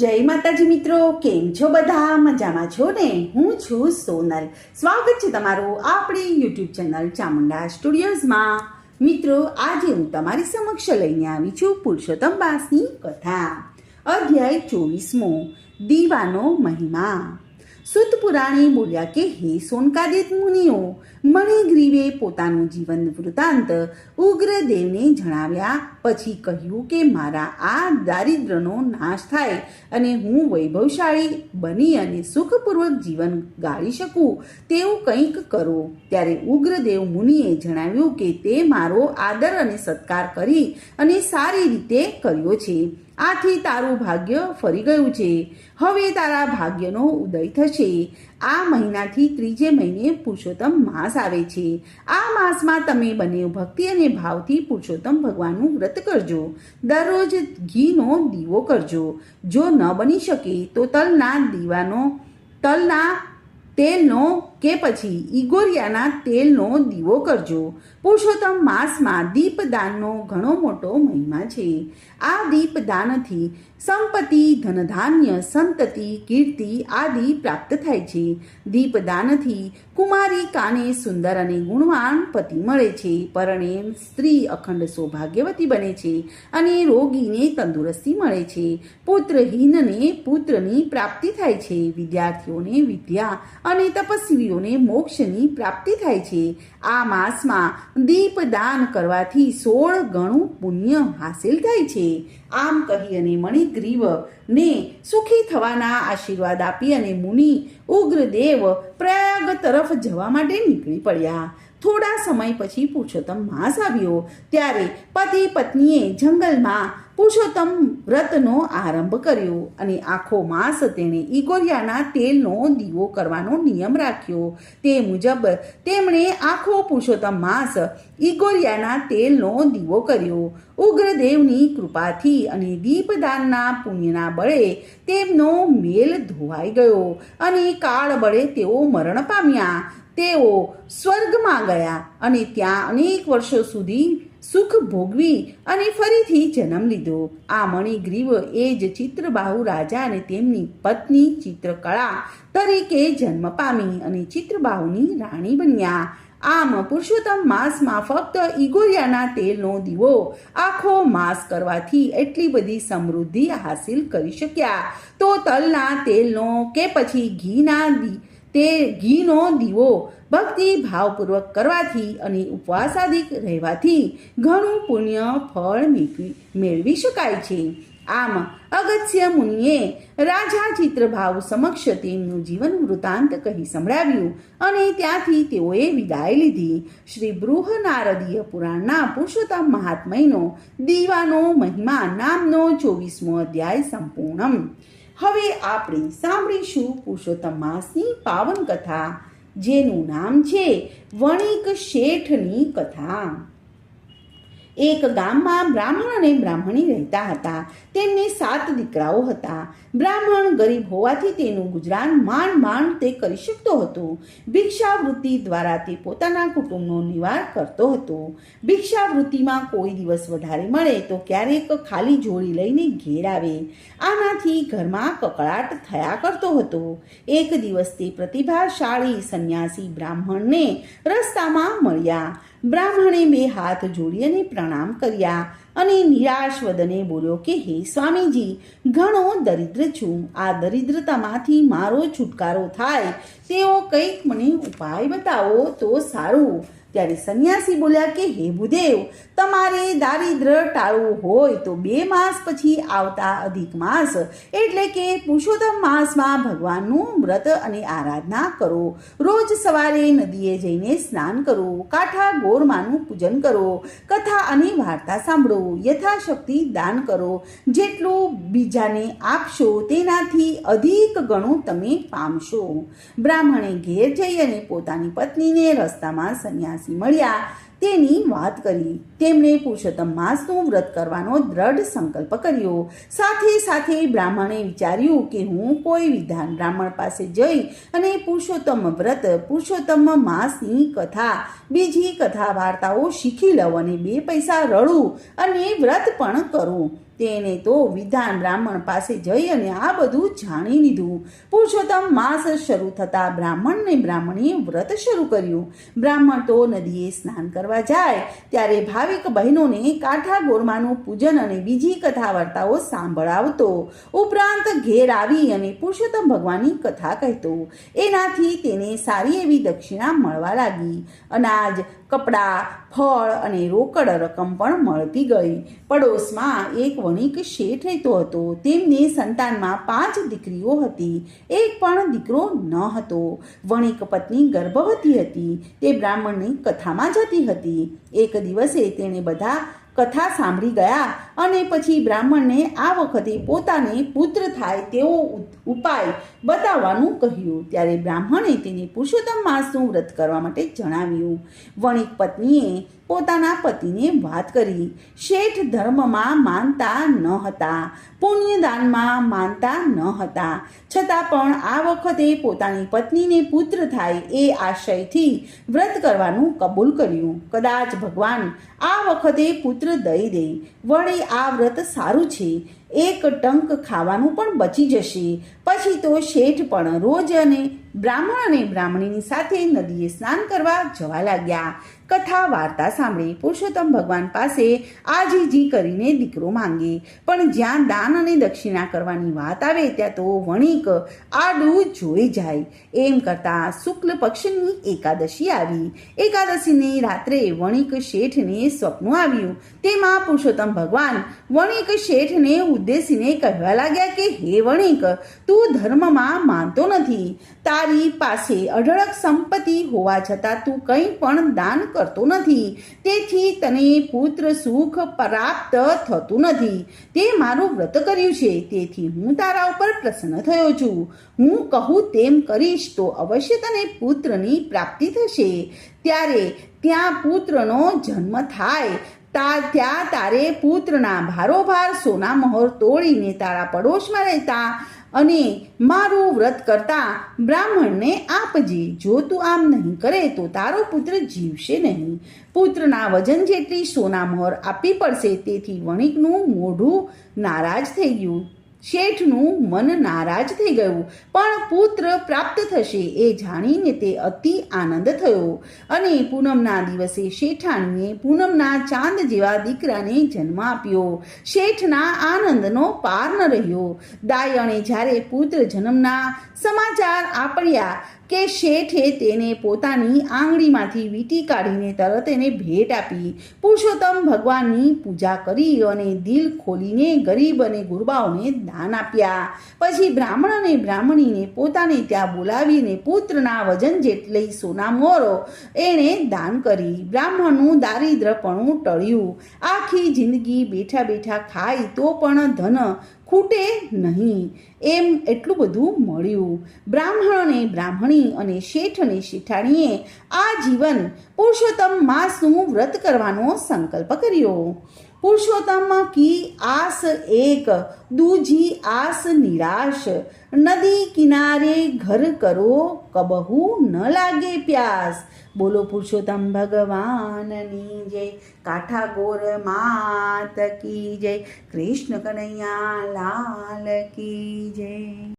જય માતાજી મિત્રો, કેમ છો બધા? મજામાં છો ને? હું છું સોનલ. સ્વાગત છે તમારું આપણી યુટ્યુબ ચેનલ ચામુંડા સ્ટુડિયોઝમાં. મિત્રો, આજે હું તમારી સમક્ષ લઈને આવી છું પુરુષોત્તમ માસની કથા. અધ્યાય 24મો, દીવાનો મહિમા. સુત પુરાણી બોલ્યા કે હે સોનકાદિત મુનિઓ, મણિગ્રીવે પોતાનું જીવન વૃત્તાંત ઉગ્રદેવને જણાવ્યા પછી કહ્યું કે મારા આ દારિદ્રનો નાશ થાય અને હું વૈભવશાળી બની અને સુખપૂર્વક જીવન ગાળી શકું તેવું કંઈક કરો. ત્યારે ઉગ્રદેવ મુનિએ જણાવ્યું કે તે મારો આદર અને સત્કાર કરી અને સારી રીતે કર્યો છે. આથી તારું ભાગ્ય ફરી ગયું છે. હવે તારા ભાગ્યનો ઉદય થશે. આ મહિનાથી ત્રીજે મહિને પુરુષોત્તમ માસ આવે છે. આ માસમાં તમે બંને ભક્તિ અને ભાવથી પુરુષોત્તમ ભગવાનનું વ્રત કરજો. દરરોજ ઘીનો દીવો કરજો. જો ન બની શકે તો તલના તેલનો કે પછી ઈગોરિયાના તેલનો દીવો કરજો. પુરુષોત્તમ માસમાં દીપદાનનો ઘણો મોટો મહિમા છે. આ દીપદાનથી સંપત્તિ, ધનધાન્ય, સંતતિ, કીર્તિ આદિ પ્રાપ્ત થાય છે. દીપદાનથી કુમારિકાને સુંદર અને ગુણવાન પતિ મળે છે. પરણેલ સ્ત્રી અખંડ સૌભાગ્યવતી બને છે અને રોગીને તંદુરસ્તી મળે છે. પુત્રહીનને પુત્રની પ્રાપ્તિ થાય છે. વિદ્યાર્થીઓને વિદ્યા અને તપસ્વીઓને મોક્ષની પ્રાપ્તિ થાય છે. આ માસમાં દીપદાન કરવાથી 16 ગણું પુણ્ય હાસિલ થાય છે. આમ કહી અને મણિગ્રીવને સુખી થવાના આશીર્વાદ આપી અને મુનિ ઉગ્રદેવ પ્રયાગ તરફ જવા માટે નીકળી પડ્યા. થોડા સમય પછી પુરુષોત્તમ માસ આવ્યો. ત્યારે પતિ પત્નીએ જંગલમાં પુરુષોત્તમ વ્રતનો આરંભ કર્યો અને આખો માસ તેણે ઈગોરિયાના તેલનો દીવો કરવાનો નિયમ રાખ્યો. તે મુજબ તેમણે આખો પુરુષોત્તમ માસ ઈગોરિયાના તેલનો દીવો કર્યો. ઉગ્રદેવની કૃપાથી અને દીપદાનના પુણ્યના બળે તેમનો મેલ ધોવાઈ ગયો અને કાળ બળે તેઓ મરણ પામ્યા. તેઓ સ્વર્ગમાં ગયા અને ત્યાં અનેક વર્ષો સુધી સુખ ભોગવી અને ફરીથી જન્મ લીધો. આ મણિગ્રીવ એ જ ચિત્રબાહુ રાજા અને તેમની પત્ની ચિત્રકળા તરીકે જન્મ પામી અને ચિત્રબાહુની રાણી બન્યા. આમ પુરુષોત્તમ માસમાં ફક્ત ઈગોરિયાના તેલનો દીવો આખો માસ કરવાથી એટલી બધી સમૃદ્ધિ હાસિલ કરી શક્યા. તો તલના તેલનો કે પછી ઘીનો દીવો ભક્તિ ભાવપૂર્વક કરવાથી અને ઉપવાસાદિક રહેવાથી ઘણું પુણ્ય ફળ મેળવી શકાય છે. આમ અગસ્ત્ય મુનિએ રાજા ચિત્રભાવ સમક્ષ તેમનું જીવન વૃત્તાંત કહી સંભળાવ્યું અને ત્યાંથી તેઓએ વિદાય લીધી. શ્રી બૃહનારદીય પુરાણના પુરુષોત્તમ મહાત્મયનો દીવાનો મહિમા નામનો 24મો અધ્યાય સંપૂર્ણમ. હવે આપણે સાંભળીશું પુરુષોત્તમ માસની પાવન કથા, જેનું નામ છે વણિક શેઠની કથા. એક ગામમાં બ્રાહ્મણ અને બ્રાહ્મણી રહેતા હતા. તેમને 7 દીકરાઓ હતા. બ્રાહ્મણ ગરીબ હોવાથી તેનું ગુજરાન માંડ તે કરી શકતો હતો. ભિક્ષાવૃત્તિ દ્વારા તે પોતાના કુટુંબનો નિર્વાહ કરતો હતો. ભિક્ષાવૃત્તિમાં કોઈ દિવસ વધારે મળે તો ક્યારેક ખાલી જોડી લઈને ઘેર આવે. આનાથી ઘરમાં કકળાટ થયા કરતો હતો. એક દિવસ તે પ્રતિભાશાળી સંન્યાસી બ્રાહ્મણને રસ્તામાં મળ્યા. બ્રાહ્મણે 2 હાથ જોડી અને પ્રણામ કર્યા અને નિરાશ વદને બોલ્યો કે હે સ્વામીજી, ઘણો દરિદ્ર છું. આ દરિદ્રતામાંથી મારો છુટકારો થાય તેવો કંઈક મને ઉપાય બતાવો તો સારું. ત્યારે સંન્યાસી બોલ્યા કે હે ભૂદેવ, તમારે દારિદ્ર ટાળવું હોય તો 2 માસ પછી આવતા અધિક માસ એટલે કે પુરુષોત્તમ માસમાં ભગવાનનું વ્રત અને આરાધના કરો. રોજ સવારે નદીએ જઈને સ્નાન કરો, કાંઠા ગોરમાનું પૂજન કરો, કથા અને વાર્તા સાંભળો, યથાશક્તિ દાન કરો. જેટલું બીજાને આપશો તેનાથી અધિક ગણું તમે પામશો. બ્રાહ્મણે ઘેર જઈ અને પોતાની પત્નીને રસ્તામાં સંન્યાસી મળ્યા તેની વાત કરી. તેમણે પુરુષોત્તમ માસનું વ્રત કરવાનો દ્રઢ સંકલ્પ કર્યો. સાથે સાથે બ્રાહ્મણે વિચાર્યું કે હું કોઈ વિદ્વાન બ્રાહ્મણ પાસે જઈ અને પુરુષોત્તમ વ્રત, પુરુષોત્તમ માસની કથા, બીજી કથા વાર્તાઓ શીખી લઉં અને 2 પૈસા રળું અને વ્રત પણ કરું. તેને તો વિધાન બ્રાહ્મણ પાસે જઈ અને આ બધું જાણી લીધું. પુરુષોત્તમ માસ શરૂ થતાં બ્રાહ્મણ ને બ્રાહ્મણીએ વ્રત શરૂ કર્યું. બ્રાહ્મણ તો નદીએ સ્નાન કરવા જાય ત્યારે ભાવિક બહેનોને કાંઠા ગોરમાનું પૂજન અને બીજી કથા વાર્તાઓ સાંભળાવતો, ઉપરાંત ઘેર આવી અને પુરુષોત્તમ ભગવાનની કથા કહેતો. એનાથી તેને સારી એવી દક્ષિણા મળવા લાગી. અનાજ, કપડાં, ફળ અને રોકડ રકમ પણ મળતી ગઈ. પડોશમાં એક વણિક શેઠ રહેતો હતો. તેમને સંતાનમાં 5 દીકરીઓ હતી, એક પણ દીકરો ન હતો. વણિક પત્ની ગર્ભવતી હતી. તે બ્રાહ્મણની કથામાં જતી હતી. એક દિવસે તેણે બધા કથા સાંભળી ગયા અને પછી બ્રાહ્મણને આ વખતે પોતાને પુત્ર થાય તેવો ઉપાય બતાવવાનું કહ્યું. ત્યારે બ્રાહ્મણે તેને પુરુષોત્તમ માસનું વ્રત કરવા માટે જણાવ્યું. વણિક પત્નીએ પોતાના પતિને વાત કરી. શેઠ ધર્મમાં માનતા ન હતા, પુણ્યદાનમાં માનતા ન હતા, છતાં પણ આ વખતે પોતાની પત્નીને પુત્ર થાય એ આશયથી વ્રત કરવાનું કબૂલ કર્યું. કદાચ ભગવાન આ વખતે પુત્ર દઈ દે. વળી આ વ્રત સારું છે, એક ટંક ખાવાનું પણ બચી જશે. પછી તો શેઠ પણ રોજ બ્રાહ્મણ અને બ્રાહ્મણીની સાથે નદીએ સ્નાન કરવા જવા લાગ્યા. કથા વાર્તા સાંભળી પુરુષોત્તમ ભગવાન પાસે આજીજી કરીને દીકરો માંગે, પણ જ્યાં દાન અને દક્ષિણા કરવાની વાત આવે ત્યાં તો વણિક આડું જોઈ જાય. એમ કરતા શુક્લ પક્ષની એકાદશી આવી. એકાદશીની રાત્રે વણિક શેઠને સ્વપ્ન આવ્યું. તેમાં પુરુષોત્તમ ભગવાન વણિક શેઠને ઉદ્દેશીને કહેવા લાગ્યા કે હે વણિક, તું ધર્મમાં માનતો નથી. તારી પાસે અઢળક સંપત્તિ હોવા છતાં તું કંઈ પણ દાન કરતો નથી. તેથી તને પુત્ર સુખ પ્રાપ્ત થતું નથી. તે મારું વ્રત કર્યું છે, તેથી હું તારા ઉપર પ્રસન્ન થયો છું. હું કહું તેમ કરીશ તો અવશ્ય તને પુત્રની પ્રાપ્તિ થશે. ત્યારે ત્યાં પુત્રનો જન્મ થાય. ત્યાં તારે પુત્રના ભારોભાર સોના મહોર તોડીને તારા પડોશમાં રહેતા અને મારું વ્રત કરતા બ્રાહ્મણને આપજે. જો તું આમ નહીં કરે તો તારો પુત્ર જીવશે નહીં. પુત્રના વજન જેટલી સોના મહોર આપવી પડશે. તેથી વણિકનું મોઢું નારાજ થઈ ગયું. શેઠનું મન નારાજ થઈ ગયું. પણ પુત્ર પ્રાપ્ત થશે એ જાણીને તે અતિ આનંદ થયો અને પૂનમના દિવસે શેઠાણીએ પૂનમના ચાંદ જેવા દીકરાને જન્મ આપ્યો. શેઠના આનંદનો પાર ન રહ્યો. દાયણે જ્યારે પુત્ર જન્મના સમાચાર આપ્યા કે શેઠે તેને પોતાની આંગળીમાંથી વીંટી કાઢીને તરત એને ભેટ આપી. પુરુષોત્તમ ભગવાનની પૂજા કરી અને દિલ ખોલીને ગરીબ અને ગુરબાઓને દાન આપ્યા. પછી બ્રાહ્મણ અને બ્રાહ્મણીને પોતાને ત્યાં બોલાવીને પુત્રના વજન જેટલી સોના મોરો એણે દાન કરી. બ્રાહ્મણનું દારિદ્રપણું ટળ્યું. આખી જિંદગી બેઠા બેઠા ખાય તો પણ ધન ખૂટે નહીં એમ એટલું બધું મળ્યું. બ્રાહ્મણ અને બ્રાહ્મણી અને શેઠ અને શેઠાણીએ આ જીવન પુરુષોત્તમ માસનું વ્રત કરવાનો સંકલ્પ કર્યો. પુરુષોત્તમ કી આસ એક, દૂજી આસ નિરાશ. નદી કિનારે ઘર કરો, કબહુ ન લાગે પ્યાસ. બોલો પુરુષોત્તમ ભગવાનની જય. કાંઠા ગોર માત કી જય. કૃષ્ણ કનૈયા લાલ કી જય.